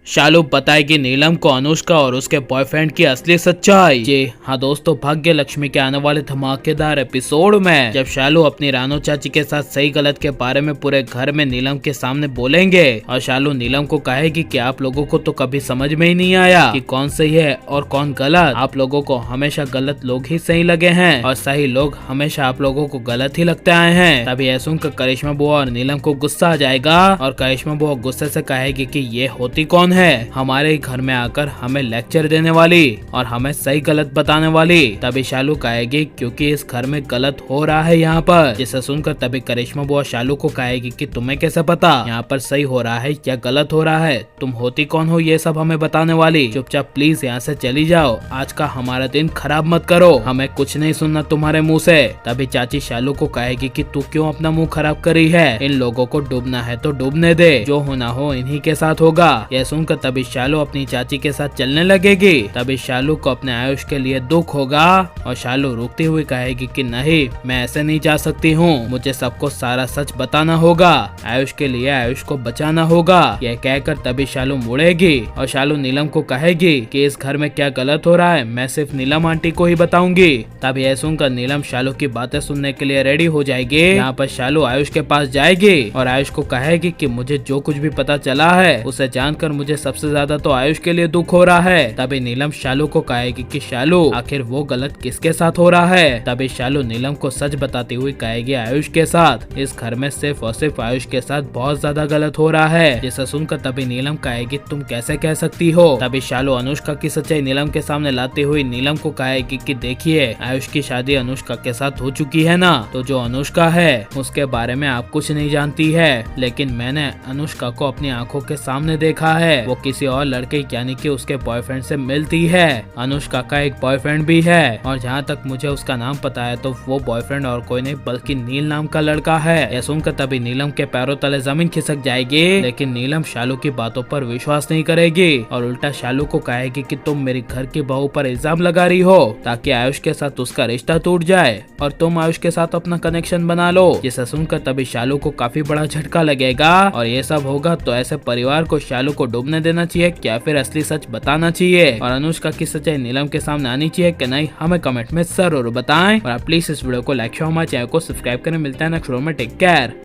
शालू बताएगी नीलम को अनुष्का और उसके बॉयफ्रेंड की असली सच्चाई। जी हाँ दोस्तों, भाग्य लक्ष्मी के आने वाले धमाकेदार एपिसोड में जब शालू अपनी रानो चाची के साथ सही गलत के बारे में पूरे घर में नीलम के सामने बोलेंगे और शालू नीलम को कहेगी कि आप लोगों को तो कभी समझ में ही नहीं आया कि कौन सही है और कौन गलत। आप लोगों को हमेशा गलत लोग ही सही लगे हैं और सही लोग हमेशा आप लोगों को गलत ही लगते आए हैं। तभी यह सुनकर करिश्मा बुआ और नीलम को गुस्सा आ जाएगा और करिश्मा बुआ गुस्से से कहेगी कि ये होती कौन है हमारे घर में आकर हमें लेक्चर देने वाली और हमें सही गलत बताने वाली। तभी शालू कहेगी क्योंकि इस घर में गलत हो रहा है यहाँ पर। जिसे सुनकर तभी करिश्मा बुआ शालू को कहेगी कि तुम्हें कैसे पता यहाँ पर सही हो रहा है या गलत हो रहा है, तुम होती कौन हो ये सब हमें बताने वाली। चुपचाप प्लीज यहाँ से चली जाओ, आज का हमारा दिन खराब मत करो, हमें कुछ नहीं सुनना तुम्हारे मुँह से। तभी चाची शालू को कहेगी कि तू क्यों अपना मुँह खराब करी है, इन लोगों को डूबना है तो डूबने दे, जो होना हो इन्हीं के साथ होगा। यह सुनकर तभी शालू अपनी चाची के साथ चलने लगेगी। तभी शालू को अपने आयुष के लिए दुख होगा और शालू रुकती हुई कहेगी कि नहीं, मैं ऐसे नहीं जा सकती हूँ, मुझे सबको सारा सच बताना होगा, आयुष के लिए आयुष को बचाना होगा। यह कहकर तभी शालू मुड़ेगी और शालू नीलम को कहेगी कि इस घर में क्या गलत हो रहा है मैं सिर्फ नीलम आंटी को ही बताऊंगी। तभी यह सुनकर नीलम शालू की बातें सुनने के लिए रेडी हो जाएगी। यहाँ पर शालू आयुष के पास जाएगी और आयुष को कहेगी कि मुझे जो कुछ भी पता चला है उसे जानकर मुझे सबसे ज्यादा तो आयुष के लिए दुख हो रहा है। तभी नीलम शालू को कहेगी कि शालू आखिर वो गलत किसके साथ हो रहा है। तभी शालू नीलम को सच बताती हुई कहेगी आयुष के साथ, इस घर में सिर्फ और सिर्फ आयुष के साथ बहुत ज्यादा गलत हो रहा है। जिसे सुनकर तभी नीलम कहेगी तुम कैसे कह सकती हो। तभी शालू अनुष्का की सच्चाई नीलम के सामने लाते हुई नीलम को कहेगी कि देखिए आयुष की शादी अनुष्का के साथ हो चुकी है ना, तो जो अनुष्का है उसके बारे में आप कुछ नहीं जानती है, लेकिन मैंने अनुष्का को अपनी आंखों के सामने देखा है, वो किसी और लड़के यानी कि उसके बॉयफ्रेंड से मिलती है। अनुष्का का एक बॉयफ्रेंड भी है और जहाँ तक मुझे उसका नाम पता है तो वो बॉयफ्रेंड और कोई नहीं बल्कि नील नाम का लड़का है। यह सुनकर तभी नीलम के पैरों तले जमीन खिसक जाएगी, लेकिन नीलम शालू की बातों पर विश्वास नहीं करेगी और उल्टा शालू को कहेगी कि तुम मेरी घर की बहू पर इल्जाम लगा रही हो ताकि आयुष के साथ उसका रिश्ता टूट जाए और तुम आयुष के साथ अपना कनेक्शन बना लो। जिसे सुनकर तभी शालू को काफी बड़ा झटका लगेगा और ये सब होगा तो ऐसे परिवार को शालू को डूबने देना चाहिए क्या फिर असली सच बताना चाहिए और अनुष्का की सच्चाई नीलम के सामने आनी चाहिए कि नहीं, हमें कमेंट में जरूर बताएं और आप प्लीज इस वीडियो को लाइक शेयर हमारे चैनल को सब्सक्राइब करें। मिलता है नेक्स्ट वीडियो में, टेक केयर।